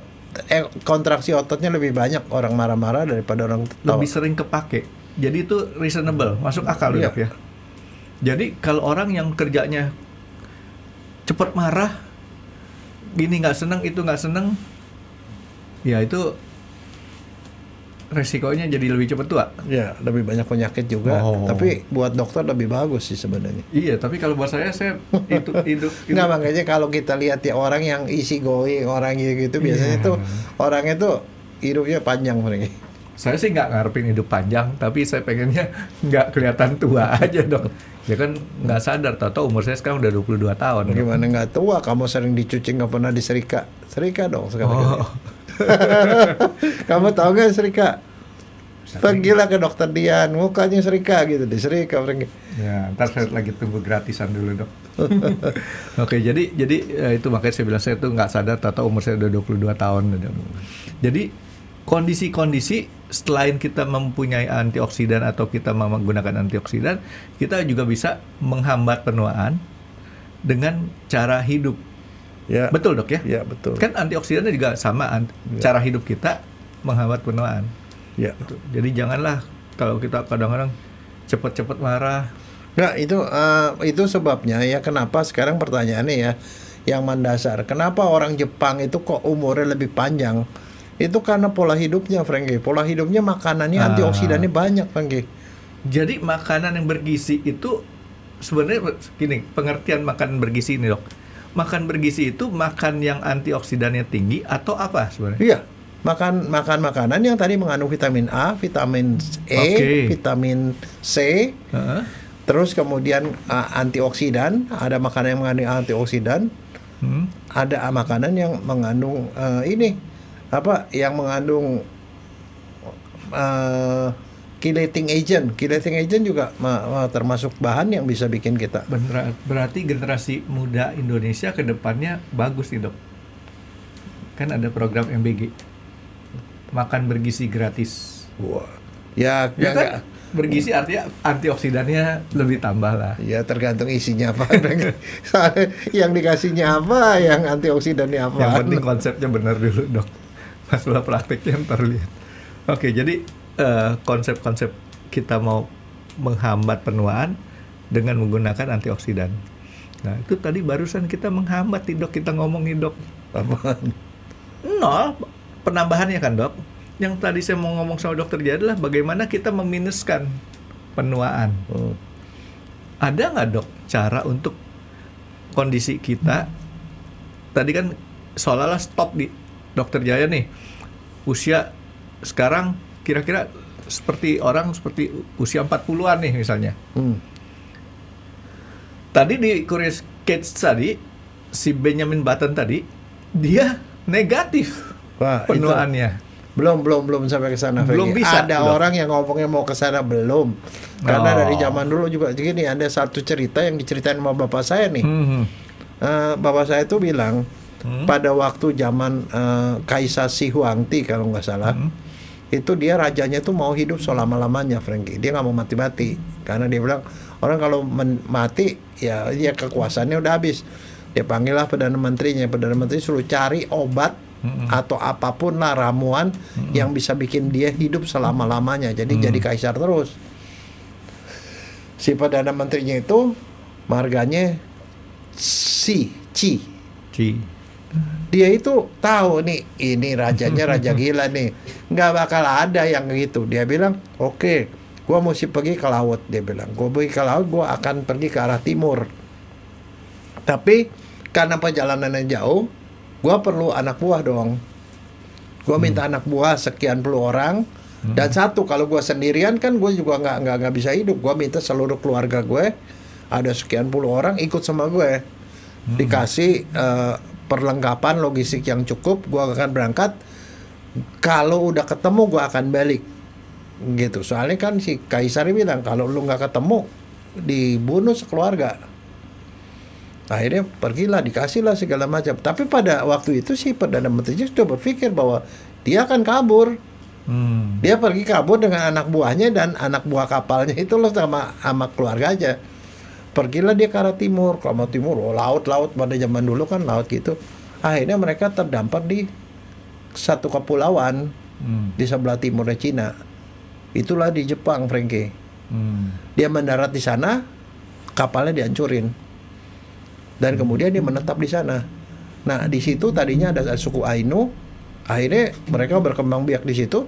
Kontraksi ototnya lebih banyak orang marah-marah daripada orang tawa. Lebih sering kepake. Jadi itu reasonable, masuk akal dok ya. Jadi kalau orang yang kerjanya cepat marah, gini nggak seneng, itu nggak seneng, ya itu resikonya jadi lebih cepat tua. Ya, lebih banyak penyakit juga. Tapi buat dokter lebih bagus sih sebenarnya. Iya, tapi kalau buat saya itu hidup. Nggak, makanya kalau kita lihat ya orang yang easy going, orang gitu biasanya tuh orangnya tuh hidupnya panjang mereka. Saya sih nggak ngarepin hidup panjang, tapi saya pengennya nggak kelihatan tua aja dong. Ya kan nggak sadar, tahu umur saya sekarang udah 22 tahun. Gimana nggak tua? Kamu sering dicuci nggak pernah diserika. Serika dong sekali-kali. Kamu tahu nggak serika? Pergilah ke dokter Dian, mukanya serika gitu, diserika. Ya, ntar saya lagi tunggu gratisan dulu dok. Oke, jadi itu makanya saya bilang saya tuh nggak sadar, tahu umur saya udah 22 tahun. Jadi kondisi-kondisi selain kita mempunyai antioksidan atau kita menggunakan antioksidan, kita juga bisa menghambat penuaan dengan cara hidup. Ya. Betul dok ya? Ya betul. Kan antioksidannya juga sama, cara hidup kita menghambat penuaan. Ya. Jadi janganlah kalau kita kadang-kadang cepat-cepat marah. Nah itu sebabnya ya kenapa sekarang pertanyaannya ya yang mendasar. Kenapa orang Jepang itu kok umurnya lebih panjang? Itu karena pola hidupnya, Frankie. Pola hidupnya makanannya antioksidannya banyak, Frankie. Jadi makanan yang bergizi itu sebenarnya gini, pengertian makanan bergizi ini dok. Makan bergizi itu makan yang antioksidannya tinggi atau apa sebenarnya? Iya. Makan makanan yang tadi mengandung vitamin A, vitamin E, vitamin C, terus kemudian antioksidan. Ada makanan yang mengandung antioksidan, ada makanan yang mengandung yang mengandung chelating agent. Chelating agent juga termasuk bahan yang bisa bikin kita. Berarti generasi muda Indonesia ke depannya bagus nih dok. Kan ada program MBG. Makan bergizi gratis. Wah. Ya kan bergizi artinya antioksidannya lebih tambah lah. Ya tergantung isinya apa. Yang dikasihnya apa, yang antioksidannya apa. Yang penting konsepnya benar dulu dok. Masalah prakteknya ntar lihat. Oke, jadi konsep-konsep kita mau menghambat penuaan dengan menggunakan antioksidan. Nah itu tadi barusan kita menghambat nih dok, kita ngomongin dok. Apaan? 0 penambahannya kan dok. Yang tadi saya mau ngomong sama dokter Jaya adalah bagaimana kita meminuskan penuaan. Ada nggak dok cara untuk kondisi kita? Tadi kan seolah-olah stop di dokter Jaya nih. Usia sekarang kira-kira seperti usia 40-an nih misalnya. Tadi di Curious Case tadi, si Benjamin Button tadi, dia negatif. Wah, penuaannya. Belum sampai ke sana. Belum bisa. Ada orang yang ngomongnya mau ke sana belum. Karena dari zaman dulu juga gini, ada satu cerita yang diceritain sama bapak saya nih. Bapak saya tuh bilang pada waktu zaman Kaisar Si Huangti kalau nggak salah, itu dia rajanya tuh mau hidup selama-lamanya, Frankie. Dia nggak mau mati-mati karena dia bilang orang kalau mati ya dia kekuasaannya udah habis. Dia panggil lah Perdana Menterinya. Perdana Menteri suruh cari obat atau apapun lah ramuan yang bisa bikin dia hidup selama-lamanya. Jadi jadi kaisar terus. Si Perdana Menterinya itu marganya Ci. Dia itu tahu nih ini rajanya raja gila nih. Nggak bakal ada yang gitu. Dia bilang, "Oke, gua mesti pergi ke laut." Dia bilang, "Gua pergi ke laut, gua akan pergi ke arah timur. Tapi karena perjalanannya jauh, gua perlu anak buah dong. Gua minta anak buah sekian puluh orang dan satu kalau gua sendirian kan gue juga nggak bisa hidup. Gua minta seluruh keluarga gue ada sekian puluh orang ikut sama gue. Dikasih perlengkapan logistik yang cukup. Gua akan berangkat Kalau udah ketemu gue akan balik gitu. Soalnya kan si Kaisar bilang kalau lu nggak ketemu dibunuh sekeluarga. Akhirnya pergilah, dikasihlah segala macam. Tapi pada waktu itu si Perdana Menterinya sudah berpikir bahwa dia akan kabur. Dia pergi kabur dengan anak buahnya dan anak buah kapalnya itu loh sama keluarga aja. Pergilah dia ke arah timur, laut pada zaman dulu kan laut gitu. Akhirnya mereka terdampar di satu kepulauan di sebelah timurnya Cina. Itulah di Jepang, Frankie. Dia mendarat di sana, kapalnya dihancurin. Dan kemudian dia menetap di sana. Nah, di situ tadinya ada suku Ainu. Akhirnya mereka berkembang biak di situ.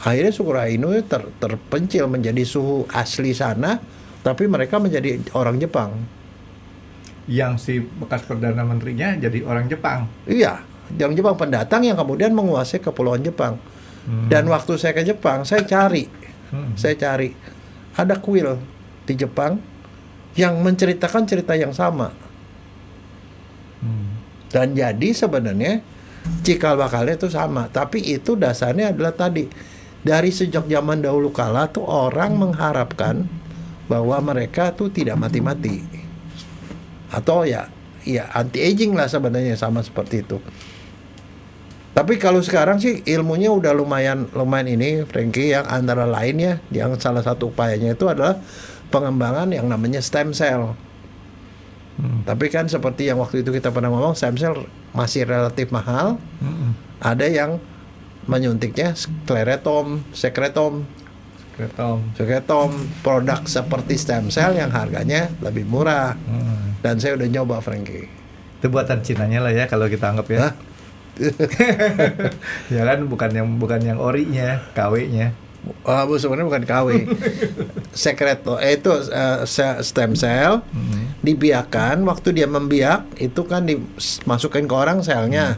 Akhirnya suku Ainu terpencil menjadi suku asli sana, tapi mereka menjadi orang Jepang. Yang si bekas Perdana Menterinya jadi orang Jepang. Iya, orang Jepang pendatang yang kemudian menguasai kepulauan Jepang. Dan waktu saya ke Jepang, saya cari ada kuil di Jepang yang menceritakan cerita yang sama. Dan jadi sebenarnya cikal bakalnya itu sama, tapi itu dasarnya adalah tadi dari sejak zaman dahulu kala tuh orang mengharapkan bahwa mereka tuh tidak mati-mati atau ya anti aging lah sebenarnya, sama seperti itu. Tapi kalau sekarang sih ilmunya udah lumayan ini, Frankie, yang antara lainnya yang salah satu upayanya itu adalah pengembangan yang namanya stem cell. Tapi kan seperti yang waktu itu kita pernah ngomong, stem cell masih relatif mahal. Ada yang menyuntiknya sekretom, produk seperti stem cell yang harganya lebih murah. Dan saya udah nyoba, Frankie. Itu buatan Cinanya lah ya kalau kita anggap ya. Ya kan bukan yang orinya, KW-nya. Sebenarnya bukan KW. Itu stem cell dibiarkan, waktu dia membiak itu kan dimasukin ke orang selnya.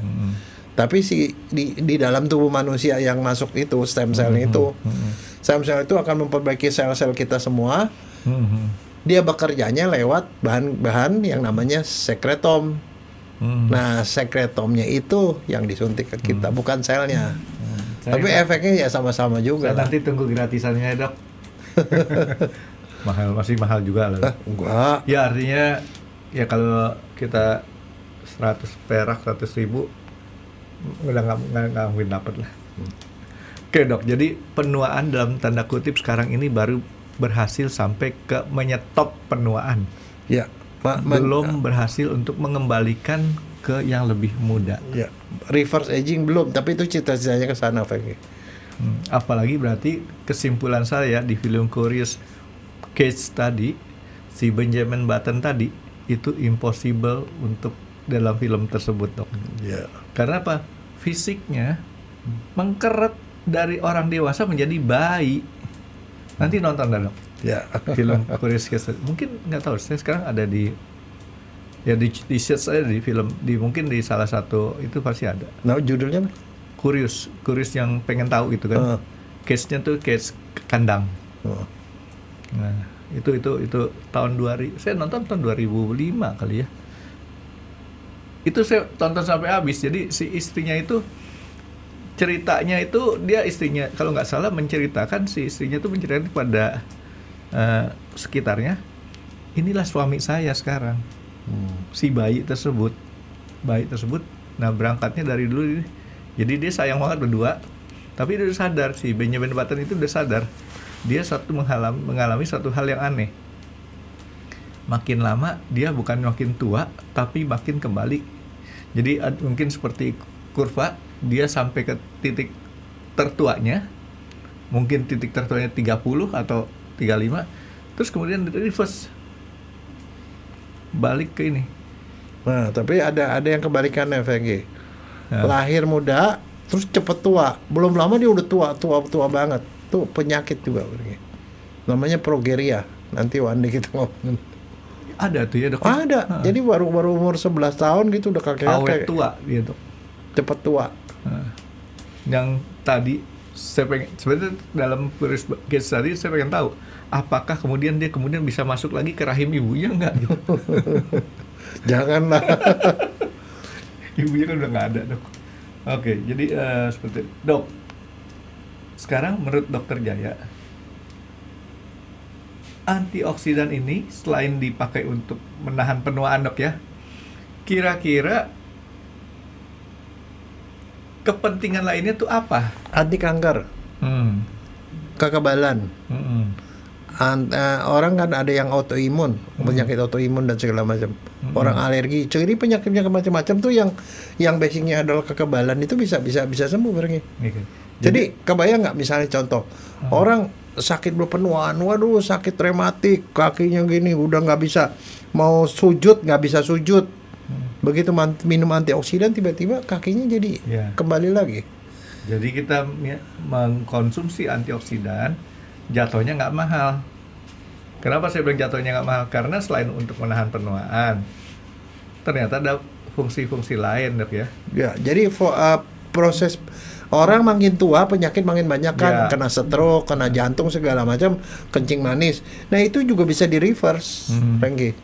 Tapi di dalam tubuh manusia yang masuk itu stem cell stem cell itu akan memperbaiki sel-sel kita semua. Dia bekerjanya lewat bahan-bahan yang namanya sekretom. Nah, sekretomnya itu yang disuntik ke kita, bukan selnya. Tapi efeknya ya sama-sama juga. Saya nanti tunggu gratisannya, Dok. Masih mahal juga lah. Enggak. Ya artinya ya kalau kita 100 perak 100.000 udah nggak mungkin dapat lah. Oke, Dok, jadi penuaan dalam tanda kutip sekarang ini baru berhasil sampai ke menyetop penuaan. Ya. Belum berhasil untuk mengembalikan ke yang lebih muda. Ya, reverse aging belum, tapi itu cita-citanya ke sana, Frankie. Apalagi berarti kesimpulan saya di film Curious Case tadi, si Benjamin Button tadi itu impossible untuk dalam film tersebut, Dok. Ya. Karena apa? Fisiknya mengkeret dari orang dewasa menjadi bayi. Nanti nonton dah, Dok. Ya. Film Curious Case. Mungkin nggak tahu, saya sekarang ada di search saya di film, mungkin di salah satu itu pasti ada. Nah, judulnya apa? Curious yang pengen tahu gitu kan. Case-nya tuh case kandang. Nah, itu tahun 2000. Saya nonton tahun 2005 kali ya. Itu saya tonton sampai habis. Jadi si istrinya itu ceritanya itu dia istrinya kalau nggak salah menceritakan, si istrinya tuh menceritakan kepada sekitarnya, inilah suami saya sekarang. Si bayi tersebut, nah berangkatnya dari dulu, jadi dia sayang banget berdua, tapi dia udah sadar, si Benjamin Button itu udah sadar, dia mengalami satu hal yang aneh. Makin lama dia bukan makin tua, tapi makin kembali. Jadi mungkin seperti kurva, dia sampai ke titik tertuanya, mungkin titik tertuanya 30 atau 35, terus kemudian reverse balik ke ini. Nah, tapi ada yang kebalikannya, Frankie. Lahir muda, terus cepet tua. Belum lama dia udah tua banget. Tuh penyakit juga, Frankie. Namanya progeria. Nanti one day kita ngomongin. Ada tuh ya, Dok. Ada. Jadi baru umur 11 tahun gitu udah kakek. Awet tua dia, Dok. Cepet tua. Yang tadi sebenarnya dalam case tadi saya pengen tahu, apakah kemudian dia bisa masuk lagi ke rahim ibunya enggak gitu. Janganlah. Ibunya kan udah nggak ada, Dok. Oke, jadi seperti dok. Sekarang menurut dokter Jaya, antioksidan ini selain dipakai untuk menahan penuaan dok ya, kira-kira kepentingan lainnya tuh apa? Anti kanker, kekebalan. Orang kan ada yang autoimun, penyakit autoimun dan segala macam. Orang alergi, jadi penyakit macam-macam tuh yang basicnya adalah kekebalan itu bisa sembuh berarti. Jadi kebayang nggak misalnya contoh orang sakit penuaan, waduh sakit rematik, kakinya gini udah nggak bisa mau sujud, nggak bisa sujud. Begitu minum antioksidan tiba-tiba kakinya jadi kembali lagi. Jadi kita mengkonsumsi antioksidan jatuhnya nggak mahal. Kenapa saya bilang jatuhnya nggak mahal? Karena selain untuk menahan penuaan, ternyata ada fungsi-fungsi lain dok ya. Ya, jadi proses orang makin tua penyakit makin banyak kan, kena stroke, kena jantung segala macam, kencing manis. Nah itu juga bisa di reverse, Frankie.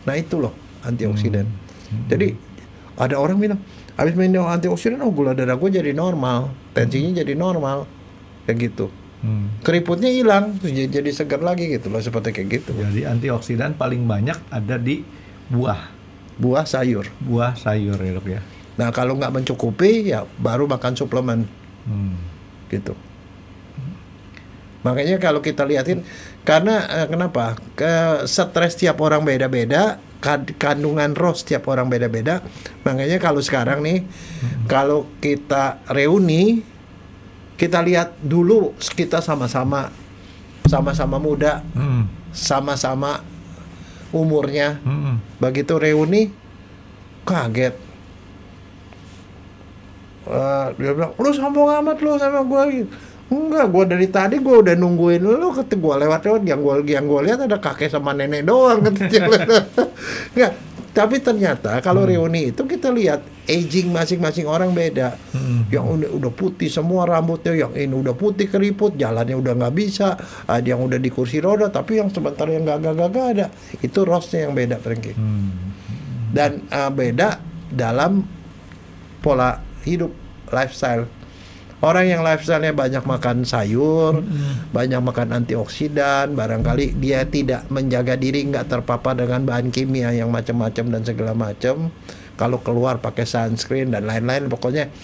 Nah itu loh antioksidan. Jadi ada orang bilang, habis minum antioksidan, oh gula darah gue jadi normal, tensinya jadi normal, kayak gitu. Keriputnya hilang, jadi segar lagi gitu loh, seperti kayak gitu. Jadi antioksidan paling banyak ada di buah sayur ya dok ya. Nah kalau nggak mencukupi ya baru makan suplemen, gitu. Makanya kalau kita liatin, karena kenapa? Stres tiap orang beda-beda, kandungan ROS tiap orang beda-beda. Makanya kalau sekarang nih, kalau kita reuni, kita lihat dulu kita sama-sama muda, sama-sama umurnya. Begitu reuni, kaget. Dia bilang, lu sombong amat lu sama gue. Enggak, gue dari tadi gue udah nungguin lu. Ketika gue lewat yang gue lihat ada kakek sama nenek doang. Enggak. Tapi ternyata kalau reuni itu kita lihat aging masing-masing orang beda. Yang udah putih semua rambutnya, yang ini udah putih keriput, jalannya udah nggak bisa, ada yang udah di kursi roda, tapi yang sebentar yang gagah ada. Itu ROS-nya yang beda, Frankie. Dan beda dalam pola hidup, lifestyle. Orang yang lifestyle-nya banyak makan sayur, banyak makan antioksidan, barangkali dia tidak menjaga diri, nggak terpapar dengan bahan kimia yang macam-macam dan segala macam. Kalau keluar pakai sunscreen dan lain-lain, pokoknya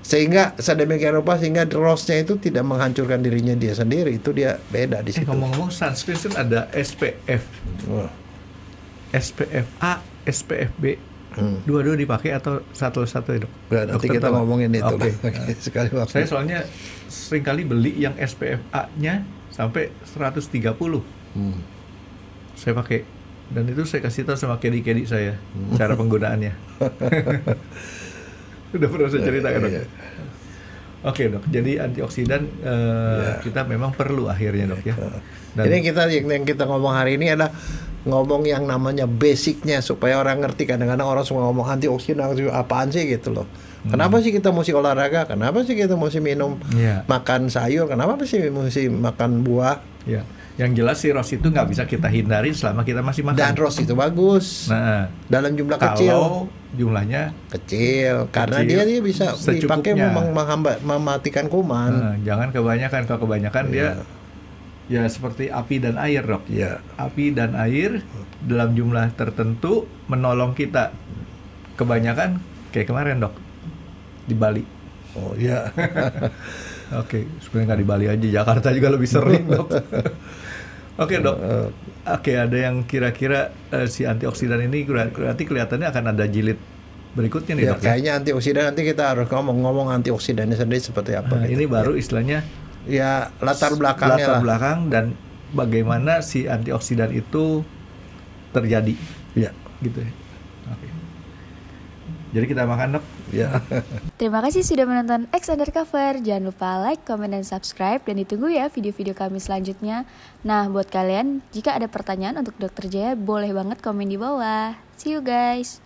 sehingga sedemikian rupa sehingga ROS-nya itu tidak menghancurkan dirinya dia sendiri, itu dia beda di situ. Ngomong-ngomong sunscreen kan ada SPF, SPF A, SPF B. Dua-dua dipakai atau satu-satu itu? Nanti kita ngomongin itu. Sekali waktu. Saya soalnya sering kali beli yang SPF A-nya sampai 130. Saya pakai, dan itu saya kasih tahu sama kedi-kedi saya cara penggunaannya. Udah pernah saya ceritakan dok. Oke dok, jadi antioksidan kita memang perlu akhirnya dok ya. Dan ini yang kita ngomong hari ini adalah ngomong yang namanya basicnya supaya orang ngerti. Kadang-kadang orang semua ngomong antioksidan apaan sih gitu loh. Kenapa sih kita mesti olahraga? Kenapa sih kita mesti minum makan sayur? Kenapa sih mesti makan buah? Ya. Yang jelas sih ROS itu nggak bisa kita hindari selama kita masih makan. Dan ROS itu bagus. Nah, dalam jumlah kecil. Kalau jumlahnya kecil, karena dia bisa dipakai mematikan kuman. Nah, jangan kebanyakan. Kalau kebanyakan dia ya seperti api dan air dok. Api dan air dalam jumlah tertentu menolong kita. Kebanyakan kayak kemarin dok di Bali. Oh iya. Oke, sebenarnya nggak di Bali aja, Jakarta juga lebih sering dok. Oke dok. Oke, ada yang kira-kira si antioksidan ini berarti kelihatannya akan ada jilid berikutnya nih dok. Kayaknya antioksidan nanti kita harus ngomong ini antioksidannya sendiri seperti apa. Ini baru istilahnya. Ya latar belakangnya latar belakang dan bagaimana si antioksidan itu terjadi. Ya, gitu ya. Oke. Jadi kita makan dok. Ya. Terima kasih sudah menonton X Undercover. Jangan lupa like, comment, dan subscribe. Dan ditunggu ya video-video kami selanjutnya. Nah, buat kalian, jika ada pertanyaan untuk Dr. Jaya, boleh banget komen di bawah. See you guys.